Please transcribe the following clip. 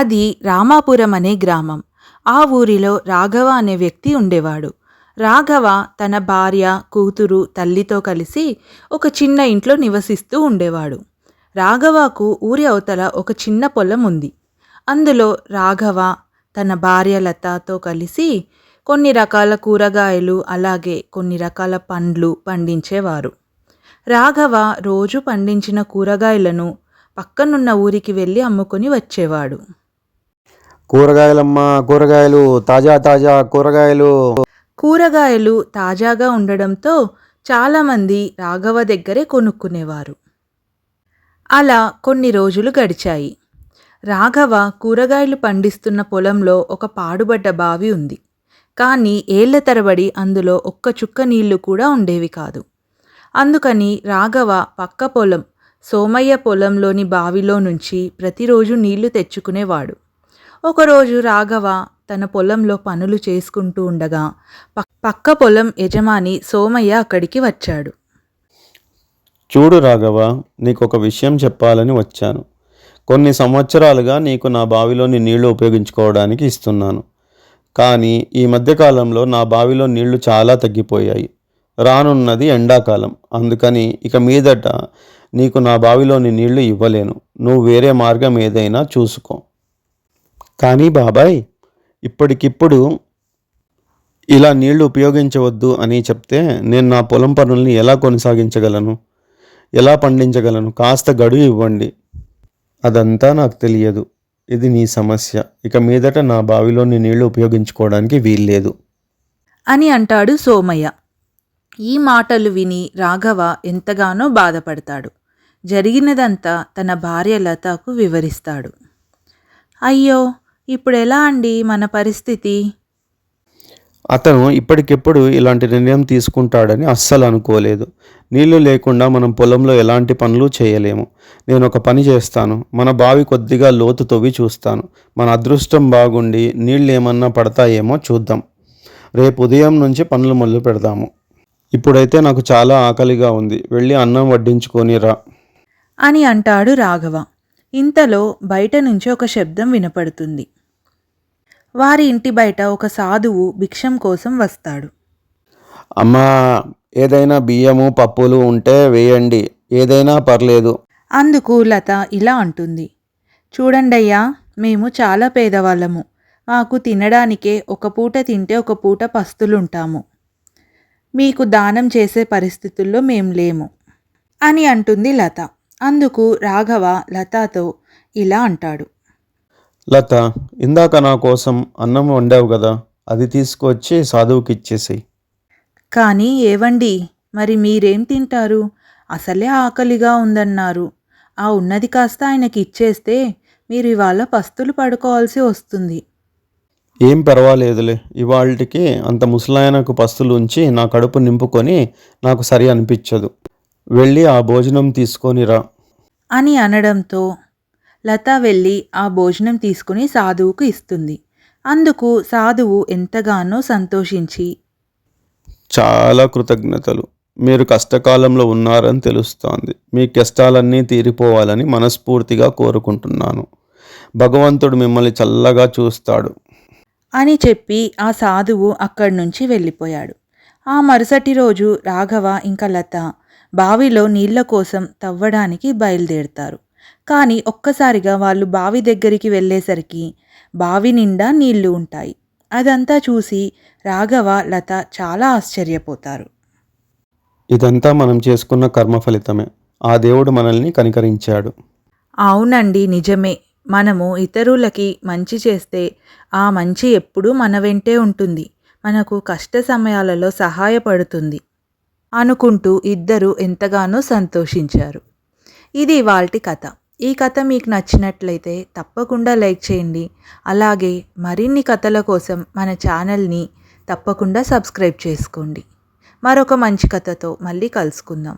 అది రామాపురం అనే గ్రామం. ఆ ఊరిలో రాఘవ అనే వ్యక్తి ఉండేవాడు. రాఘవ తన భార్య, కూతురు, తల్లితో కలిసి ఒక చిన్న ఇంట్లో నివసిస్తూ ఉండేవాడు. రాఘవకు ఊరి అవతల ఒక చిన్న పొలం ఉంది. అందులో రాఘవ తన భార్య లతతో కలిసి కొన్ని రకాల కూరగాయలు, అలాగే కొన్ని రకాల పండ్లు పండించేవారు. రాఘవ రోజు పండించిన కూరగాయలను పక్కనున్న ఊరికి వెళ్ళి అమ్ముకొని వచ్చేవాడు. కూరగాయలమ్మా, కూరగాయలు తాజా తాజా కూరగాయలు. కూరగాయలు తాజాగా ఉండడంతో చాలామంది రాఘవ దగ్గరే కొనుక్కునేవారు. అలా కొన్ని రోజులు గడిచాయి. రాఘవ కూరగాయలు పండిస్తున్న పొలంలో ఒక పాడుబడ్డ బావి ఉంది. కానీ ఏళ్ల తరబడి అందులో ఒక్క చుక్క నీళ్లు కూడా ఉండేవి కాదు. అందుకని రాఘవ పక్క పొలం సోమయ్య పొలంలోని బావిలో నుంచి ప్రతిరోజు నీళ్లు తెచ్చుకునేవాడు. ఒకరోజు రాఘవ తన పొలంలో పనులు చేసుకుంటూ ఉండగా పక్క పొలం యజమాని సోమయ్య అక్కడికి వచ్చాడు. చూడు రాఘవ, నీకు ఒక విషయం చెప్పాలని వచ్చాను. కొన్ని సంవత్సరాలుగా నీకు నా బావిలోని నీళ్లు ఉపయోగించుకోవడానికి ఇస్తున్నాను. కానీ ఈ మధ్యకాలంలో నా బావిలో నీళ్లు చాలా తగ్గిపోయాయి. రానున్నది ఎండాకాలం. అందుకని ఇక మీదట నీకు నా బావిలోని నీళ్లు ఇవ్వలేను. నువ్వు వేరే మార్గం ఏదైనా చూసుకో. కానీ బాబాయ్, ఇప్పటికిప్పుడు ఇలా నీళ్లు ఉపయోగించవద్దు అని చెప్తే నేను నా పొలం పనుల్ని ఎలా కొనసాగించగలను, ఎలా పండించగలను? కాస్త గడువు ఇవ్వండి. అదంతా నాకు తెలియదు. ఇది నీ సమస్య. ఇక మీదట నా బావిలోని నీళ్లు ఉపయోగించుకోవడానికి వీల్లేదు అని అంటాడు సోమయ్య. ఈ మాటలు విని రాఘవ ఎంతగానో బాధపడతాడు. జరిగినదంతా తన భార్య లతకు వివరిస్తాడు. అయ్యో, ఇప్పుడెలా అండి మన పరిస్థితి? అతను ఇప్పటికిప్పుడు ఇలాంటి నిర్ణయం తీసుకుంటాడని అస్సలు అనుకోలేదు. నీళ్లు లేకుండా మనం పొలంలో ఎలాంటి పనులు చేయలేము. నేను ఒక పని చేస్తాను. మన బావి కొద్దిగా లోతు తవ్వి చూస్తాను. మన అదృష్టం బాగుండి నీళ్ళు ఏమన్నా పడతాయేమో చూద్దాం. రేపు ఉదయం నుంచి పనులు మొదలు పెడదాము. ఇప్పుడైతే నాకు చాలా ఆకలిగా ఉంది. వెళ్ళి అన్నం వడ్డించుకొని రా అని అంటాడు రాఘవ. ఇంతలో బయట నుంచి ఒక శబ్దం వినపడుతుంది. వారి ఇంటి బయట ఒక సాధువు భిక్షం కోసం వస్తాడు. అమ్మా, ఏదైనా బియ్యము పప్పులు ఉంటే వేయండి, ఏదైనా పర్లేదు. అందుకు లత ఇలా అంటుంది. చూడండయ్యా, మేము చాలా పేదవాళ్ళము. మాకు తినడానికే ఒక పూట తింటే ఒక పూట పస్తులుంటాము. మీకు దానం చేసే పరిస్థితుల్లో మేం లేము అని అంటుంది లత. అందుకు రాఘవ లతతో ఇలా అంటాడు. లత, ఇందాక నా కోసం అన్నం వండావు కదా, అది తీసుకొచ్చి సాధువుకి ఇచ్చేసేయి. కానీ ఏవండి, మరి మీరేం తింటారు? అసలే ఆకలిగా ఉందన్నారు. ఆ ఉన్నది కాస్త ఆయనకి ఇచ్చేస్తే మీరు ఇవాళ పస్తులు పడుకోవాల్సి వస్తుంది. ఏం పర్వాలేదులే, ఇవాళకి అంత ముసలాయనకు పస్తులు ఉంచి నా కడుపు నింపుకొని నాకు సరి అనిపించదు. వెళ్ళి ఆ భోజనం తీసుకొని రా అని అనడంతో లత వెళ్ళి ఆ భోజనం తీసుకుని సాధువుకు ఇస్తుంది. అందుకు సాధువు ఎంతగానో సంతోషించి, చాలా కృతజ్ఞతలు. మీరు కష్టకాలంలో ఉన్నారని తెలుస్తోంది. మీ కష్టాలన్నీ తీరిపోవాలని మనస్ఫూర్తిగా కోరుకుంటున్నాను. భగవంతుడు మిమ్మల్ని చల్లగా చూస్తాడు అని చెప్పి ఆ సాధువు అక్కడి నుంచి వెళ్ళిపోయాడు. ఆ మరుసటి రోజు రాఘవ ఇంకా లత బావిలో నీళ్ల కోసం తవ్వడానికి బయలుదేరుతారు. కానీ ఒక్కసారిగా వాళ్ళు బావి దగ్గరికి వెళ్ళేసరికి బావి నిండా నీళ్లు ఉంటాయి. అదంతా చూసి రాఘవ లత చాలా ఆశ్చర్యపోతారు. ఇదంతా మనం చేసుకున్న కర్మ ఫలితమే. ఆ దేవుడు మనల్ని కనికరించాడు. అవునండి, నిజమే. మనము ఇతరులకి మంచి చేస్తే ఆ మంచి ఎప్పుడూ మన వెంటే ఉంటుంది, మనకు కష్ట సమయాలలో సహాయపడుతుంది అనుకుంటూ ఇద్దరూ ఎంతగానో సంతోషించారు. ఇది ఇవాల్టి కథ. ఈ కథ మీకు నచ్చినట్లయితే తప్పకుండా లైక్ చేయండి. అలాగే మరిన్ని కథల కోసం మన ఛానల్ని తప్పకుండా సబ్స్క్రైబ్ చేసుకోండి. మరొక మంచి కథతో మళ్ళీ కలుసుకుందాం.